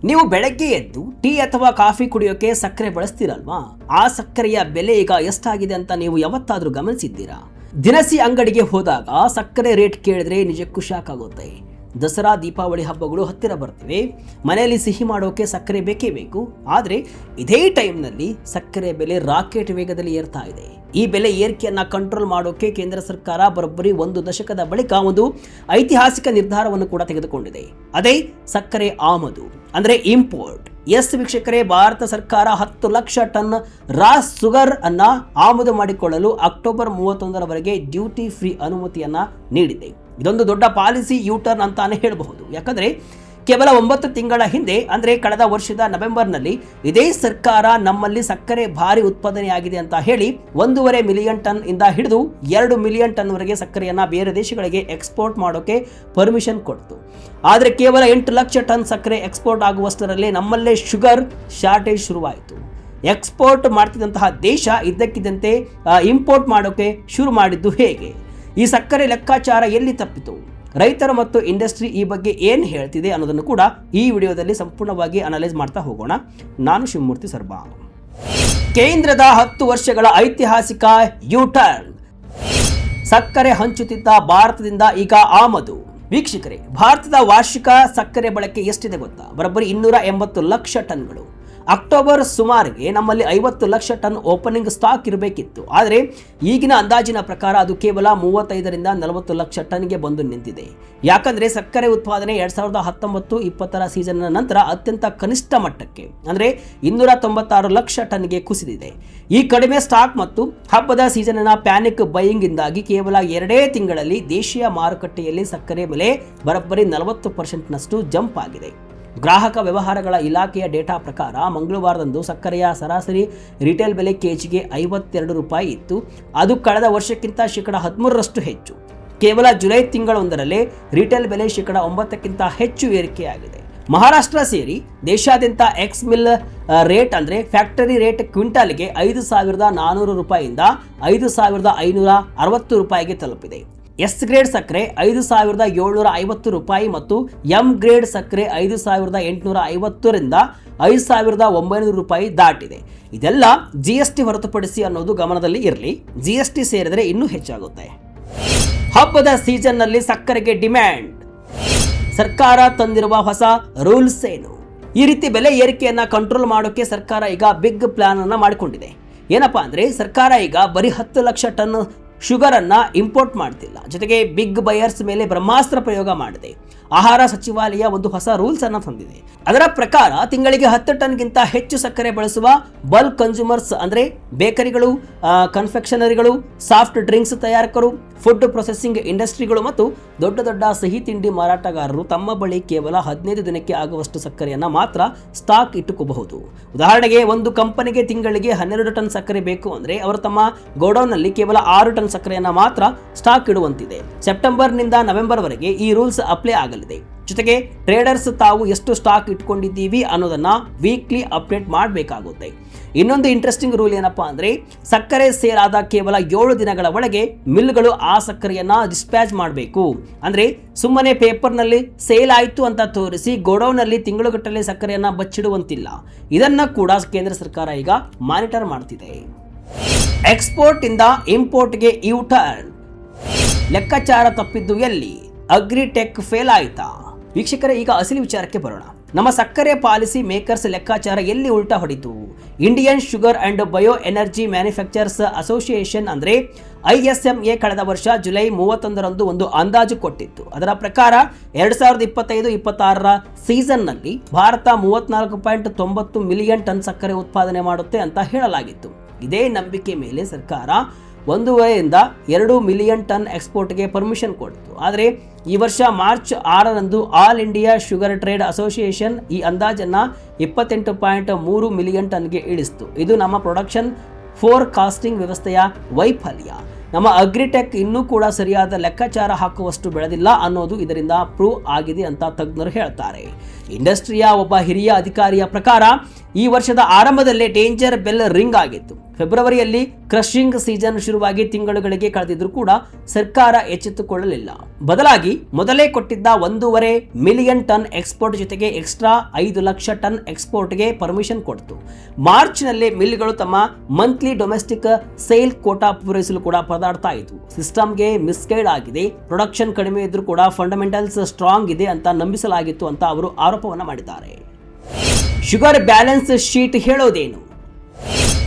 ನೀವು ಬೆಳಗ್ಗೆ ಎದ್ದು ಟೀ ಅಥವಾ ಕಾಫಿ ಕುಡಿಯೋಕೆ ಸಕ್ಕರೆ ಬಳಸ್ತೀರಲ್ವಾ? ಆ ಸಕ್ಕರೆಯ ಬೆಲೆ ಈಗ ಎಷ್ಟಾಗಿದೆ ಅಂತ ನೀವು ಯಾವತ್ತಾದ್ರೂ ಗಮನಿಸಿದ್ದೀರಾ? ದಿನಸಿ ಅಂಗಡಿಗೆ ಹೋದಾಗ ಸಕ್ಕರೆ ರೇಟ್ ಕೇಳಿದ್ರೆ ನಿಜಕ್ಕೂ ಶಾಕ್ ಆಗುತ್ತೆ. ದಸರಾ ದೀಪಾವಳಿ ಹಬ್ಬಗಳು ಹತ್ತಿರ ಬರ್ತಿವೆ. ಮನೆಯಲ್ಲಿ ಸಿಹಿ ಮಾಡೋಕೆ ಸಕ್ಕರೆ ಬೇಕೇ ಬೇಕು. ಆದರೆ ಇದೇ ಟೈಮ್ನಲ್ಲಿ ಸಕ್ಕರೆ ಬೆಲೆ ರಾಕೆಟ್ ವೇಗದಲ್ಲಿ ಏರ್ತಾ ಇದೆ. ಈ ಬೆಲೆ ಏರಿಕೆಯನ್ನ ಕಂಟ್ರೋಲ್ ಮಾಡೋಕೆ ಕೇಂದ್ರ ಸರ್ಕಾರ ಬರೋಬ್ಬರಿ 1 ದಶಕದ ಬಳಿಕ ಒಂದು ಐತಿಹಾಸಿಕ ನಿರ್ಧಾರವನ್ನು ಕೂಡ ತೆಗೆದುಕೊಂಡಿದೆ. ಅದೇ ಸಕ್ಕರೆ ಆಮದು ಅಂದ್ರೆ ಇಂಪೋರ್ಟ್. ಎಸ್ ವೀಕ್ಷಕರೇ, ಭಾರತ ಸರ್ಕಾರ 10 ಲಕ್ಷ ಟನ್ ರಾ ಶುಗರ್ ಅನ್ನ ಆಮದು ಮಾಡಿಕೊಳ್ಳಲು ಅಕ್ಟೋಬರ್ 31ರವರೆಗೆ ಡ್ಯೂಟಿ ಫ್ರೀ ಅನುಮತಿಯನ್ನ ನೀಡಿದೆ. ಇದೊಂದು ದೊಡ್ಡ ಪಾಲಿಸಿ ಯೂಟರ್ನ್ ಅಂತಾನೆ ಹೇಳಬಹುದು. ಯಾಕಂದ್ರೆ ಕೇವಲ 9 ತಿಂಗಳ ಹಿಂದೆ ಅಂದ್ರೆ ಕಳೆದ ವರ್ಷದ ನವೆಂಬರ್ನಲ್ಲಿ ಇದೇ ಸರ್ಕಾರ ನಮ್ಮಲ್ಲಿ ಸಕ್ಕರೆ ಭಾರಿ ಉತ್ಪಾದನೆಯಾಗಿದೆ ಅಂತ ಹೇಳಿ 1.5 ಮಿಲಿಯನ್ ಟನ್ ಇಂದ ಹಿಡಿದು 2 ಮಿಲಿಯನ್ ಟನ್ ವರೆಗೆ ಸಕ್ಕರೆಯನ್ನ ಬೇರೆ ದೇಶಗಳಿಗೆ ಎಕ್ಸ್ಪೋರ್ಟ್ ಮಾಡೋಕೆ ಪರ್ಮಿಷನ್ ಕೊಡ್ತು. ಆದರೆ ಕೇವಲ 8 ಲಕ್ಷ ಟನ್ ಸಕ್ಕರೆ ಎಕ್ಸ್ಪೋರ್ಟ್ ಆಗುವಷ್ಟರಲ್ಲೇ ನಮ್ಮಲ್ಲೇ ಶುಗರ್ ಶಾರ್ಟೇಜ್ ಶುರುವಾಯಿತು. ಎಕ್ಸ್ಪೋರ್ಟ್ ಮಾಡ್ತಿದ್ದಂತಹ ದೇಶ ಇದ್ದಕ್ಕಿದ್ದಂತೆ ಇಂಪೋರ್ಟ್ ಮಾಡೋಕೆ ಶುರು ಮಾಡಿದ್ದು ಹೇಗೆ? ಈ ಸಕ್ಕರೆ ಲೆಕ್ಕಾಚಾರ ಎಲ್ಲಿ ತಪ್ಪಿತು? ರೈತರು ಮತ್ತು ಇಂಡಸ್ಟ್ರಿ ಈ ಬಗ್ಗೆ ಏನು ಹೇಳ್ತಿದೆ ಅನ್ನೋದನ್ನು ಕೂಡ ಈ ವಿಡಿಯೋದಲ್ಲಿ ಸಂಪೂರ್ಣವಾಗಿ ಅನಲೈಸ್ ಮಾಡ್ತಾ ಹೋಗೋಣ. ನಾನು ಶಿವಮೂರ್ತಿ ಸರ್ಬಾ. ಕೇಂದ್ರದ 10 ವರ್ಷಗಳ ಐತಿಹಾಸಿಕ ಯೂಟರ್ನ್. ಸಕ್ಕರೆ ಹಂಚುತ್ತಿದ್ದ ಭಾರತದಿಂದ ಈಗ ಆಮದು. ವೀಕ್ಷಕರೇ, ಭಾರತದ ವಾರ್ಷಿಕ ಸಕ್ಕರೆ ಬಳಕೆ ಎಷ್ಟಿದೆ ಗೊತ್ತಾ? ಬರೋಬ್ಬರಿ 280 ಲಕ್ಷ ಟನ್ಗಳು. ಅಕ್ಟೋಬರ್ ಸುಮಾರಿಗೆ ನಮ್ಮಲ್ಲಿ 50 ಲಕ್ಷ ಟನ್ ಓಪನಿಂಗ್ ಸ್ಟಾಕ್ ಇರಬೇಕಿತ್ತು. ಆದರೆ ಈಗಿನ ಅಂದಾಜಿನ ಪ್ರಕಾರ ಅದು ಕೇವಲ 35ರಿಂದ 40 ಲಕ್ಷ ಟನ್ಗೆ ಬಂದು ನಿಂತಿದೆ. ಯಾಕಂದ್ರೆ ಸಕ್ಕರೆ ಉತ್ಪಾದನೆ 2019-20 ಸೀಸನ್ ನಂತರ ಅತ್ಯಂತ ಕನಿಷ್ಠ ಮಟ್ಟಕ್ಕೆ ಅಂದ್ರೆ 296 ಲಕ್ಷ ಟನ್ಗೆ ಕುಸಿದಿದೆ. ಈ ಕಡಿಮೆ ಸ್ಟಾಕ್ ಮತ್ತು ಹಬ್ಬದ ಸೀಸನ್ನ ಪ್ಯಾನಿಕ್ ಬೈಯಿಂಗ್ ಇಂದಾಗಿ ಕೇವಲ 2 ತಿಂಗಳಲ್ಲಿ ದೇಶೀಯ ಮಾರುಕಟ್ಟೆಯಲ್ಲಿ ಸಕ್ಕರೆ ಬೆಲೆ ಬರೋಬ್ಬರಿ 40% ಜಂಪ್ ಆಗಿದೆ. ಗ್ರಾಹಕ ವ್ಯವಹಾರಗಳ ಇಲಾಖೆಯ ಡೇಟಾ ಪ್ರಕಾರ ಮಂಗಳವಾರದಂದು ಸಕ್ಕರೆಯ ಸರಾಸರಿ ರಿಟೇಲ್ ಬೆಲೆ ಕೆಜಿಗೆ 52 ರೂಪಾಯಿ ಇತ್ತು. ಅದು ಕಳೆದ ವರ್ಷಕ್ಕಿಂತ -13% ಹೆಚ್ಚು. ಕೇವಲ ಜುಲೈ ತಿಂಗಳೊಂದರಲ್ಲೇ ರಿಟೇಲ್ ಬೆಲೆ -9% ಹೆಚ್ಚು ಏರಿಕೆಯಾಗಿದೆ. ಮಹಾರಾಷ್ಟ್ರ ಸೇರಿ ದೇಶಾದ್ಯಂತ ಎಕ್ಸ್ ಮಿಲ್ ರೇಟ್ ಅಂದ್ರೆ ಫ್ಯಾಕ್ಟರಿ ರೇಟ್ ಕ್ವಿಂಟಾಲ್ಗೆ 5,400 ರೂಪಾಯಿಯಿಂದ 5,560 ರೂಪಾಯಿಗೆ ತಲುಪಿದೆ. ಎಸ್ ಗ್ರೇಡ್ ಸಕ್ಕರೆ 5,750 ರೂಪಾಯಿ ಮತ್ತು ಎಂ ಗ್ರೇಡ್ ಸಕ್ಕರೆ 5,850ರಿಂದ 5,900 ರೂಪಾಯಿ ದಾಟಿದೆ. ಇದೆಲ್ಲ GST ಹೊರತುಪಡಿಸಿ ಅನ್ನೋದು ಗಮನದಲ್ಲಿ ಇರಲಿ. GST ಸೇರಿದರೆ ಇನ್ನೂ ಹೆಚ್ಚಾಗುತ್ತೆ. ಹಬ್ಬದ ಸೀಸನ್ನಲ್ಲಿ ಸಕ್ಕರೆಗೆ ಡಿಮ್ಯಾಂಡ್. ಸರ್ಕಾರ ತಂದಿರುವ ಹೊಸ ರೂಲ್ಸ್ ಏನು? ಈ ರೀತಿ ಬೆಲೆ ಏರಿಕೆಯನ್ನ ಕಂಟ್ರೋಲ್ ಮಾಡೋಕೆ ಸರ್ಕಾರ ಈಗ ಬಿಗ್ ಪ್ಲಾನ್ ಅನ್ನ ಮಾಡಿಕೊಂಡಿದೆ. ಏನಪ್ಪಾ ಅಂದ್ರೆ, ಸರ್ಕಾರ ಈಗ ಬರೀ 10 ಲಕ್ಷ ಟನ್ ಶುಗರ್ ಅನ್ನ ಇಂಪೋರ್ಟ್ ಮಾಡ್ತಿಲ್ಲ, ಜೊತೆಗೆ ಬಿಗ್ ಬಯರ್ಸ್ ಮೇಲೆ ಬ್ರಹ್ಮಾಸ್ತ್ರ ಪ್ರಯೋಗ ಮಾಡಿದೆ. ಆಹಾರ ಸಚಿವಾಲಯ ಒಂದು ಹೊಸ ರೂಲ್ಸ್ ಅನ್ನು ತಂದಿದೆ. ಅದರ ಪ್ರಕಾರ ತಿಂಗಳಿಗೆ 10 ಟನ್ಗಿಂತ ಹೆಚ್ಚು ಸಕ್ಕರೆ ಬಳಸುವ ಬಲ್ಕ್ ಕನ್ಸ್ಯೂಮರ್ಸ್ ಅಂದ್ರೆ ಬೇಕರಿಗಳು, ಕನ್ಫೆಕ್ಷನರಿಗಳು, ಸಾಫ್ಟ್ ಡ್ರಿಂಕ್ಸ್ ತಯಾರಕರು, ಫುಡ್ ಪ್ರೊಸೆಸಿಂಗ್ ಇಂಡಸ್ಟ್ರಿಗಳು ಮತ್ತು ದೊಡ್ಡ ದೊಡ್ಡ ಸಿಹಿ ತಿಂಡಿ ಮಾರಾಟಗಾರರು ತಮ್ಮ ಬಳಿ ಕೇವಲ 15 ದಿನಕ್ಕೆ ಆಗುವಷ್ಟು ಸಕ್ಕರೆಯನ್ನ ಮಾತ್ರ ಸ್ಟಾಕ್ ಇಟ್ಟುಕೋಬಹುದು. ಉದಾಹರಣೆಗೆ, ಒಂದು ಕಂಪನಿಗೆ ತಿಂಗಳಿಗೆ 12 ಟನ್ ಸಕ್ಕರೆ ಬೇಕು ಅಂದ್ರೆ ಅವರು ತಮ್ಮ ಗೋಡೌನ್ನಲ್ಲಿ ಕೇವಲ 6 ಟನ್ ಸಕ್ಕರೆಯನ್ನ ಮಾತ್ರ ಸ್ಟಾಕ್ ಇಡುವಂತಿದೆ. ಸೆಪ್ಟೆಂಬರ್ನಿಂದ ನವೆಂಬರ್ ವರೆಗೆ ಈ ರೂಲ್ಸ್ ಅಪ್ಲೈ ಆಗಲಿದೆ. ಜೊತೆಗೆ ಟ್ರೇಡರ್ಸ್ ತಾವು ಎಷ್ಟು ಸ್ಟಾಕ್ ಇಟ್ಕೊಂಡಿದ್ದೀವಿ ಅನ್ನೋದನ್ನ ವೀಕ್ಲಿ ಅಪ್ಡೇಟ್ ಮಾಡಬೇಕಾಗುತ್ತೆ. ಇನ್ನೊಂದು ಇಂಟ್ರೆಸ್ಟಿಂಗ್ ರೂಲ್ ಏನಪ್ಪಾ ಅಂದ್ರೆ, ಸಕ್ಕರೆ ಸೇಲ್ ಆದ ಕೇವಲ 7 ದಿನಗಳ ಒಳಗೆ ಮಿಲ್ಗಳು ಆ ಸಕ್ಕರೆಯನ್ನ ಡಿಸ್ಪ್ಯಾಚ್ ಮಾಡಬೇಕು. ಅಂದ್ರೆ ಸುಮ್ಮನೆ ಪೇಪರ್ನಲ್ಲಿ ಸೇಲ್ ಆಯ್ತು ಅಂತ ತೋರಿಸಿ ಗೋಡೌನ್ನಲ್ಲಿ ತಿಂಗಳುಗಟ್ಟಲೆ ಸಕ್ಕರೆಯನ್ನ ಬಚ್ಚಿಡುವಂತಿಲ್ಲ. ಇದನ್ನ ಕೂಡ ಕೇಂದ್ರ ಸರ್ಕಾರ ಈಗ ಮಾನಿಟರ್ ಮಾಡ್ತಿದೆ. ಎಕ್ಸ್ಪೋರ್ಟ್ ಇಂದ ಇಂಪೋರ್ಟ್ಗೆ ಯೂಟರ್ನ್. ಲೆಕ್ಕಾಚಾರ ತಪ್ಪಿದ್ದು ಎಲ್ಲಿ? ಅಗ್ರಿಟೆಕ್ ಫೇಲ್ ಆಯ್ತಾ? ವೀಕ್ಷಕರೇ, ಈಗ ಅಸಲಿ ವಿಚಾರಕ್ಕೆ ಬರೋಣ. ನಮ್ಮ ಸಕ್ಕರೆ ಪಾಲಿಸಿ ಮೇಕರ್ಸ್ ಲೆಕ್ಕಾಚಾರ ಎಲ್ಲಿ ಉಲ್ಟಾ ಹೊಡಿತು? Indian sugar and bio energy manufacturers association ಅಂದ್ರೆ ISMA ಕಳೆದ ವರ್ಷ ಜುಲೈ 31ರಂದು ಒಂದು ಅಂದಾಜು ಕೊಟ್ಟಿತ್ತು. ಅದರ ಪ್ರಕಾರ 2025-26 ಸೀಸನ್ನಲ್ಲಿ ಭಾರತ 34.90 ಮಿಲಿಯನ್ ಟನ್ ಸಕ್ಕರೆ ಉತ್ಪಾದನೆ ಮಾಡುತ್ತೆ ಅಂತ ಹೇಳಲಾಗಿತ್ತು. ಇದೇ ನಂಬಿಕೆ ಮೇಲೆ ಸರ್ಕಾರ 1.5ರಿಂದ 2 ಮಿಲಿಯನ್ ಟನ್ ಎಕ್ಸ್ಪೋರ್ಟ್ಗೆ ಪರ್ಮಿಷನ್ ಕೊಡ್ತು. ಆದರೆ ಈ ವರ್ಷ ಮಾರ್ಚ್ 6ರಂದು all India sugar trade association ಈ ಅಂದಾಜನ್ನ 28.3 ಮಿಲಿಯನ್ ಟನ್ಗೆ ಇಳಿಸಿತು. ಇದು ನಮ್ಮ ಪ್ರೊಡಕ್ಷನ್ ಫೋರ್ಕಾಸ್ಟಿಂಗ್ ವ್ಯವಸ್ಥೆಯ ವೈಫಲ್ಯ. ನಮ್ಮ ಅಗ್ರಿಟೆಕ್ ಇನ್ನೂ ಕೂಡ ಸರಿಯಾದ ಲೆಕ್ಕಾಚಾರ ಹಾಕುವಷ್ಟು ಬೆಳೆದಿಲ್ಲ ಅನ್ನೋದು ಇದರಿಂದ ಪ್ರೂವ್ ಆಗಿದೆ ಅಂತ ತಜ್ಞರು ಹೇಳ್ತಾರೆ. ಇಂಡಸ್ಟ್ರಿಯ ಒಬ್ಬ ಹಿರಿಯ ಅಧಿಕಾರಿಯ ಪ್ರಕಾರ ಈ ವರ್ಷದ ಆರಂಭದಲ್ಲೇ ಡೇಂಜರ್ ಬೆಲ್ ರಿಂಗ್ ಆಗಿತ್ತು. ಫೆಬ್ರವರಿಯಲ್ಲಿ ಕ್ರಷಿಂಗ್ ಸೀಸನ್ ಶುರುವಾಗಿ ತಿಂಗಳುಗಳಿಗೆ ಕಳೆದಿದ್ರೂ ಕೂಡ ಸರ್ಕಾರ ಎಚ್ಚೆತ್ತುಕೊಳ್ಳಲಿಲ್ಲ. ಬದಲಾಗಿ ಮೊದಲೇ ಕೊಟ್ಟಿದ್ದ 1.5 ಮಿಲಿಯನ್ ಟನ್ ಎಕ್ಸ್ಪೋರ್ಟ್ ಜೊತೆಗೆ ಎಕ್ಸ್ಟ್ರಾ 5 ಲಕ್ಷ ಟನ್ ಎಕ್ಸ್ಪೋರ್ಟ್ಗೆ ಪರ್ಮಿಷನ್ ಕೊಡ್ತು. ಮಾರ್ಚ್ನಲ್ಲಿ ಮಿಲ್ಗಳು ತಮ್ಮ ಮಂತ್ಲಿ ಡೊಮೆಸ್ಟಿಕ್ ಸೇಲ್ ಕೋಟಾ ಪೂರೈಸಲು ಕೂಡ ಪರದಾಡ್ತಾ ಇದ್ವು. ಸಿಸ್ಟಮ್ಗೆ ಮಿಸ್ಗೈಡ್ ಆಗಿದೆ, ಪ್ರೊಡಕ್ಷನ್ ಕಡಿಮೆ ಇದ್ರೂ ಕೂಡ ಫಂಡಮೆಂಟಲ್ಸ್ ಸ್ಟ್ರಾಂಗ್ ಇದೆ ಅಂತ ನಂಬಿಸಲಾಗಿತ್ತು ಅಂತ ಅವರು ಆರೋಪವನ್ನ ಮಾಡಿದ್ದಾರೆ. ಶುಗರ್ ಬ್ಯಾಲೆನ್ಸ್ ಶೀಟ್ ಹೇಳೋದೇನು?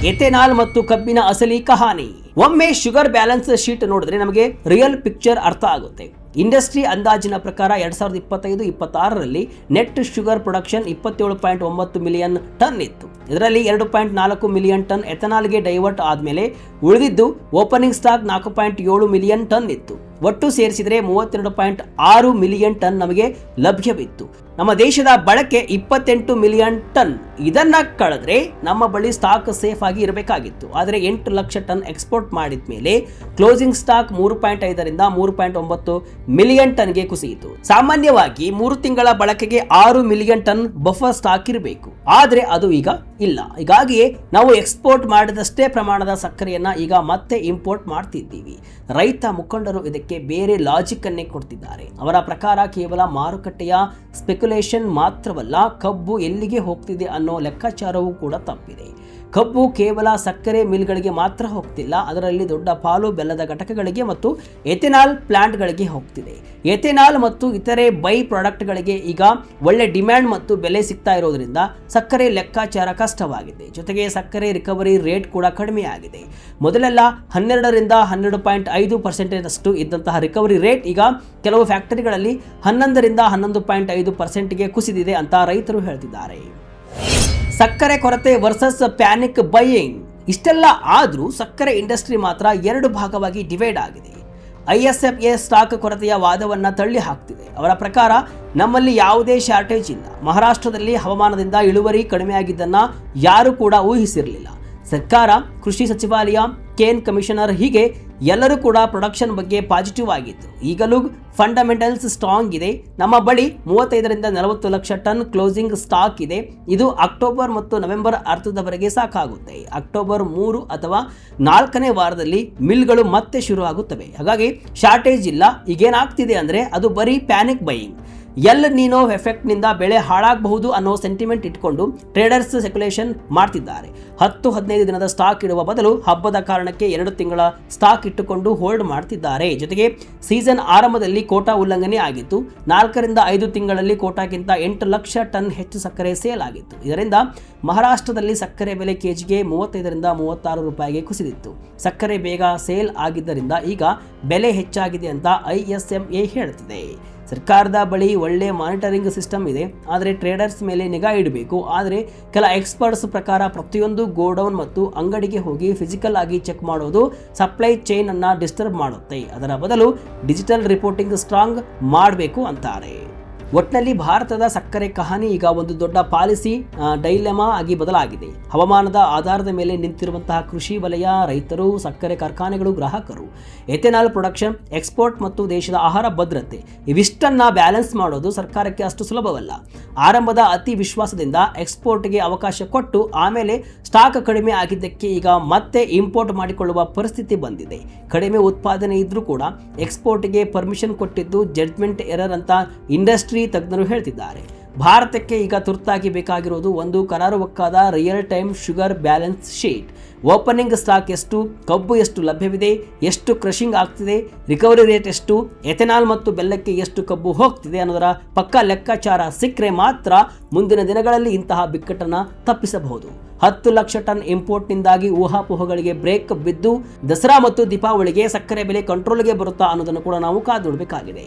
ಎಥೆನಾಲ್ ಮತ್ತು ಕಬ್ಬಿನ ಅಸಲಿ ಕಹಾನಿ. ಒಮ್ಮೆ ಶುಗರ್ ಬ್ಯಾಲೆನ್ಸ್ ಶೀಟ್ ನೋಡಿದ್ರೆ ನಮಗೆ ರಿಯಲ್ ಪಿಕ್ಚರ್ ಅರ್ಥ ಆಗುತ್ತೆ. ಇಂಡಸ್ಟ್ರಿ ಅಂದಾಜಿನ ಪ್ರಕಾರ 2025-26ರಲ್ಲಿ net sugar production 27.9 million ton ಇತ್ತು. ಇದರಲ್ಲಿ 2.4 ಮಿಲಿಯನ್ ಟನ್ ಎಥೆನಾಲ್ಗೆ ಡೈವರ್ಟ್ ಆದಮೇಲೆ ಉಳಿದಿದ್ದು ಓಪನಿಂಗ್ ಸ್ಟಾಕ್ 4.7 ಮಿಲಿಯನ್ ಟನ್ ಇತ್ತು. ಒಟ್ಟು ಸೇರಿಸಿದರೆ 32.6 ಮಿಲಿಯನ್ ಟನ್ ನಮಗೆ ಲಭ್ಯವಿತ್ತು. ನಮ್ಮ ದೇಶದ ಬಳಕೆ 28 ಮಿಲಿಯನ್ ಟನ್. ಇದನ್ನ ಕಳೆದ್ರೆ ನಮ್ಮ ಬಳಿ ಸ್ಟಾಕ್ ಸೇಫ್ ಆಗಿ ಇರಬೇಕಾಗಿತ್ತು. ಆದರೆ 8 ಲಕ್ಷ ಟನ್ ಎಕ್ಸ್ಪೋರ್ಟ್ ಮಾಡಿದ ಮೇಲೆ ಕ್ಲೋಸಿಂಗ್ ಸ್ಟಾಕ್ 3.5ರಿಂದ 3.9 ಮಿಲಿಯನ್ ಟನ್ಗೆ ಕುಸಿಯಿತು. ಸಾಮಾನ್ಯವಾಗಿ 3 ತಿಂಗಳ ಬಳಕೆಗೆ 6 ಮಿಲಿಯನ್ ಟನ್ ಬಫರ್ ಸ್ಟಾಕ್ ಇರಬೇಕು, ಆದರೆ ಅದು ಈಗ ಇಲ್ಲ. ಹೀಗಾಗಿಯೇ ನಾವು ಎಕ್ಸ್ಪೋರ್ಟ್ ಮಾಡಿದಷ್ಟೇ ಪ್ರಮಾಣದ ಸಕ್ಕರೆಯನ್ನ ಈಗ ಮತ್ತೆ ಇಂಪೋರ್ಟ್ ಮಾಡ್ತಿದ್ದೀವಿ. ರೈತ ಮುಖಂಡರು ಇದಕ್ಕೆ ಬೇರೆ ಲಾಜಿಕ್ ಅನ್ನೇ ಕೊಡ್ತಿದ್ದಾರೆ. ಅವರ ಪ್ರಕಾರ ಕೇವಲ ಮಾರುಕಟ್ಟೆಯ ಸ್ಪೆಕ್ಯುಲೇಷನ್ ಮಾತ್ರವಲ್ಲ, ಕಬ್ಬು ಎಲ್ಲಿಗೆ ಹೋಗ್ತಿದೆ ಅನ್ನೋ ಲೆಕ್ಕಾಚಾರವೂ ಕೂಡ ತಪ್ಪಿದೆ. ಕಬ್ಬು ಕೇವಲ ಸಕ್ಕರೆ ಮಿಲ್ಗಳಿಗೆ ಮಾತ್ರ ಹೋಗ್ತಿಲ್ಲ, ಅದರಲ್ಲಿ ದೊಡ್ಡ ಪಾಲು ಬೆಲ್ಲದ ಘಟಕಗಳಿಗೆ ಮತ್ತು ಎಥೆನಾಲ್ ಪ್ಲಾಂಟ್ಗಳಿಗೆ ಹೋಗ್ತಿದೆ. ಎಥೆನಾಲ್ ಮತ್ತು ಇತರೆ ಬೈ ಪ್ರಾಡಕ್ಟ್ಗಳಿಗೆ ಈಗ ಒಳ್ಳೆ ಡಿಮ್ಯಾಂಡ್ ಮತ್ತು ಬೆಲೆ ಸಿಗ್ತಾ ಇರೋದ್ರಿಂದ ಸಕ್ಕರೆ ಲೆಕ್ಕಾಚಾರ ಕಷ್ಟವಾಗಿದೆ. ಜೊತೆಗೆ ಸಕ್ಕರೆ ರಿಕವರಿ ರೇಟ್ ಕೂಡ ಕಡಿಮೆಯಾಗಿದೆ. ಮೊದಲೆಲ್ಲ 12ರಿಂದ 12.5% ಅಷ್ಟು ಇದ್ದಂತಹ ರಿಕವರಿ ರೇಟ್ ಈಗ ಕೆಲವು ಫ್ಯಾಕ್ಟರಿಗಳಲ್ಲಿ 11ರಿಂದ 11.5%ಗೆ ಕುಸಿದಿದೆ ಅಂತ ರೈತರು ಹೇಳ್ತಿದ್ದಾರೆ. ಸಕ್ಕರೆ ಕೊರತೆ ವರ್ಸಸ್ ಪ್ಯಾನಿಕ್ ಬೈಯಿಂಗ್. ಇಷ್ಟೆಲ್ಲ ಆದರೂ ಸಕ್ಕರೆ ಇಂಡಸ್ಟ್ರಿ ಮಾತ್ರ 2 ಭಾಗವಾಗಿ ಡಿವೈಡ್ ಆಗಿದೆ. ISFA ಸ್ಟಾಕ್ ಕೊರತೆಯ ವಾದವನ್ನು ತಳ್ಳಿ ಹಾಕ್ತಿದೆ. ಅವರ ಪ್ರಕಾರ ನಮ್ಮಲ್ಲಿ ಯಾವುದೇ ಶಾರ್ಟೇಜ್ ಇಲ್ಲ. ಮಹಾರಾಷ್ಟ್ರದಲ್ಲಿ ಹವಾಮಾನದಿಂದ ಇಳುವರಿ ಕಡಿಮೆಯಾಗಿದ್ದನ್ನು ಯಾರೂ ಕೂಡ ಊಹಿಸಿರಲಿಲ್ಲ. ಸರ್ಕಾರ, ಕೃಷಿ ಸಚಿವಾಲಯ, ಕೇನ್ ಕಮಿಷನರ್ ಹೀಗೆ ಎಲ್ಲರೂ ಕೂಡ ಪ್ರೊಡಕ್ಷನ್ ಬಗ್ಗೆ ಪಾಸಿಟಿವ್ ಆಗಿತ್ತು. ಈಗಲೂ ಫಂಡಮೆಂಟಲ್ಸ್ ಸ್ಟ್ರಾಂಗ್ ಇದೆ. ನಮ್ಮ ಬಳಿ 35ರಿಂದ 40 ಲಕ್ಷ ಟನ್ ಕ್ಲೋಸಿಂಗ್ ಸ್ಟಾಕ್ ಇದೆ. ಇದು ಅಕ್ಟೋಬರ್ ಮತ್ತು ನವೆಂಬರ್ ಅರ್ಧದವರೆಗೆ ಸಾಕಾಗುತ್ತೆ. ಅಕ್ಟೋಬರ್ 3 ಅಥವಾ 4ನೇ ವಾರದಲ್ಲಿ ಮಿಲ್ಗಳು ಮತ್ತೆ ಶುರು ಆಗುತ್ತವೆ. ಹಾಗಾಗಿ ಶಾರ್ಟೇಜ್ ಇಲ್ಲ. ಈಗೇನಾಗ್ತಿದೆ ಅಂದರೆ ಅದು ಬರೀ ಪ್ಯಾನಿಕ್ ಬೈಯಿಂಗ್. ಎಲ್ ನೀನೋ ಎಫೆಕ್ಟ್ನಿಂದ ಬೆಳೆ ಹಾಳಾಗಬಹುದು ಅನ್ನೋ ಸೆಂಟಿಮೆಂಟ್ ಇಟ್ಕೊಂಡು ಟ್ರೇಡರ್ಸ್ ಸ್ಪೆಕ್ಯುಲೇಷನ್ ಮಾಡ್ತಿದ್ದಾರೆ. 10-15 ದಿನದ ಸ್ಟಾಕ್ ಇಡುವ ಬದಲು ಹಬ್ಬದ ಕಾರಣಕ್ಕೆ 2 ತಿಂಗಳ ಸ್ಟಾಕ್ ಇಟ್ಟುಕೊಂಡು ಹೋಲ್ಡ್ ಮಾಡ್ತಿದ್ದಾರೆ. ಜೊತೆಗೆ ಸೀಸನ್ ಆರಂಭದಲ್ಲಿ ಕೋಟಾ ಉಲ್ಲಂಘನೆ ಆಗಿತ್ತು. 4ರಿಂದ 5 ತಿಂಗಳಲ್ಲಿ ಕೋಟಾಗಿಂತ 8 ಲಕ್ಷ ಟನ್ ಹೆಚ್ಚು ಸಕ್ಕರೆ ಸೇಲ್ ಆಗಿತ್ತು. ಇದರಿಂದ ಮಹಾರಾಷ್ಟ್ರದಲ್ಲಿ ಸಕ್ಕರೆ ಬೆಲೆ ಕೆಜಿಗೆ 35ರಿಂದ 36 ರೂಪಾಯಿಗೆ ಕುಸಿದಿತ್ತು. ಸಕ್ಕರೆ ಬೇಗ ಸೇಲ್ ಆಗಿದ್ದರಿಂದ ಈಗ ಬೆಲೆ ಹೆಚ್ಚಾಗಿದೆ ಅಂತ ISMA ಹೇಳ್ತಿದೆ. ಸರ್ಕಾರದ ಬಳಿ ಒಳ್ಳೆ ಮಾನಿಟರಿಂಗ್ ಸಿಸ್ಟಮ್ ಇದೆ, ಆದರೆ ಟ್ರೇಡರ್ಸ್ ಮೇಲೆ ನಿಗಾ ಇಡಬೇಕು. ಆದರೆ ಕೆಲ ಎಕ್ಸ್ಪರ್ಟ್ಸ್ ಪ್ರಕಾರ ಪ್ರತಿಯೊಂದು ಗೋಡೌನ್ ಮತ್ತು ಅಂಗಡಿಗೆ ಹೋಗಿ ಫಿಸಿಕಲ್ ಆಗಿ ಚೆಕ್ ಮಾಡೋದು ಸಪ್ಲೈ ಚೈನ್ ಅನ್ನ ಡಿಸ್ಟರ್ಬ್ ಮಾಡುತ್ತೆ. ಅದರ ಬದಲು ಡಿಜಿಟಲ್ ರಿಪೋರ್ಟಿಂಗ್ ಸ್ಟ್ರಾಂಗ್ ಮಾಡಬೇಕು ಅಂತಾರೆ. ಒಟ್ಟಿನಲ್ಲಿ ಭಾರತದ ಸಕ್ಕರೆ ಕಹಾನಿ ಈಗ ಒಂದು ದೊಡ್ಡ ಪಾಲಿಸಿ ಡೈಲೆಮಾ ಆಗಿ ಬದಲಾಗಿದೆ. ಹವಾಮಾನದ ಆಧಾರದ ಮೇಲೆ ನಿಂತಿರುವಂತಹ ಕೃಷಿ ವಲಯ, ರೈತರು, ಸಕ್ಕರೆ ಕಾರ್ಖಾನೆಗಳು, ಗ್ರಾಹಕರು, ಎಥೆನಾಲ್ ಪ್ರೊಡಕ್ಷನ್, ಎಕ್ಸ್ಪೋರ್ಟ್ ಮತ್ತು ದೇಶದ ಆಹಾರ ಭದ್ರತೆ ಇವಿಷ್ಟನ್ನ ಬ್ಯಾಲೆನ್ಸ್ ಮಾಡೋದು ಸರ್ಕಾರಕ್ಕೆ ಅಷ್ಟು ಸುಲಭವಲ್ಲ. ಆರಂಭದ ಅತಿ ವಿಶ್ವಾಸದಿಂದ ಎಕ್ಸ್ಪೋರ್ಟ್ಗೆ ಅವಕಾಶ ಕೊಟ್ಟು ಆಮೇಲೆ ಸ್ಟಾಕ್ ಕಡಿಮೆ ಆಗಿದ್ದಕ್ಕೆ ಈಗ ಮತ್ತೆ ಇಂಪೋರ್ಟ್ ಮಾಡಿಕೊಳ್ಳುವ ಪರಿಸ್ಥಿತಿ ಬಂದಿದೆ. ಕಡಿಮೆ ಉತ್ಪಾದನೆ ಇದ್ರೂ ಕೂಡ ಎಕ್ಸ್ಪೋರ್ಟ್ಗೆ ಪರ್ಮಿಷನ್ ಕೊಟ್ಟಿದ್ದು ಜಡ್ಜ್ಮೆಂಟ್ ಎರರ್ ಅಂತ ಇಂಡಸ್ಟ್ರಿ ತಜ್ಞರು ಹೇಳ್ತಿದ್ದಾರೆ. ಭಾರತಕ್ಕೆ ಈಗ ತುರ್ತಾಗಿ ಬೇಕಾಗಿರೋದು ಒಂದು ಕರಾರುವಕ್ಕಾದ real time sugar balance sheet. Opening stock ಎಷ್ಟು, ಕಬ್ಬು ಎಷ್ಟು ಲಭ್ಯವಿದೆ, ಎಷ್ಟು ಕ್ರಷಿಂಗ್ ಆಗ್ತಿದೆ, ರಿಕವರಿ ರೇಟ್ ಎಷ್ಟು, ಎಥೆನಾಲ್ ಮತ್ತು ಬೆಲ್ಲಕ್ಕೆ ಎಷ್ಟು ಕಬ್ಬು ಹೋಗ್ತಿದೆ ಅನ್ನೋದರ ಪಕ್ಕಾ ಲೆಕ್ಕಾಚಾರ ಸಿಕ್ಕರೆ ಮಾತ್ರ ಮುಂದಿನ ದಿನಗಳಲ್ಲಿ ಇಂತಹ ಬಿಕ್ಕಟ್ಟನ್ನು ತಪ್ಪಿಸಬಹುದು. 10 ಲಕ್ಷ ಟನ್ ಇಂಪೋರ್ಟ್ನಿಂದಾಗಿ ಊಹಾಪೋಹಗಳಿಗೆ ಬ್ರೇಕ್ ಬಿದ್ದು ದಸರಾ ಮತ್ತು ದೀಪಾವಳಿಗೆ ಸಕ್ಕರೆ ಬೆಲೆ ಕಂಟ್ರೋಲ್ಗೆ ಬರುತ್ತಾ ಅನ್ನೋದನ್ನು ಕೂಡ ನಾವು ಕಾದು ನೋಡಬೇಕಾಗಿದೆ.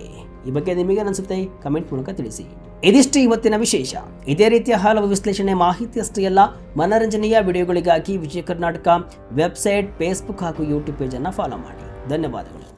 ಈ ಬಗ್ಗೆ ನಿಮಗೆ ಅನಿಸುತ್ತೆ? ಕಮೆಂಟ್ ಮೂಲಕ ತಿಳಿಸಿ. ಇದಿಷ್ಟು ಇವತ್ತಿನ ವಿಶೇಷ. ಇದೇ ರೀತಿಯ ಹಲವು ವಿಶ್ಲೇಷಣೆ, ಮಾಹಿತಿ ಅಷ್ಟೇ ಅಲ್ಲ, ಮನರಂಜನೆಯ ವಿಡಿಯೋಗಳಿಗಾಗಿ ವಿಜಯ ಕರ್ನಾಟಕ ವೆಬ್ಸೈಟ್, ಫೇಸ್ಬುಕ್ ಹಾಗೂ ಯೂಟ್ಯೂಬ್ ಪೇಜನ್ನು ಫಾಲೋ ಮಾಡಿ. ಧನ್ಯವಾದಗಳು.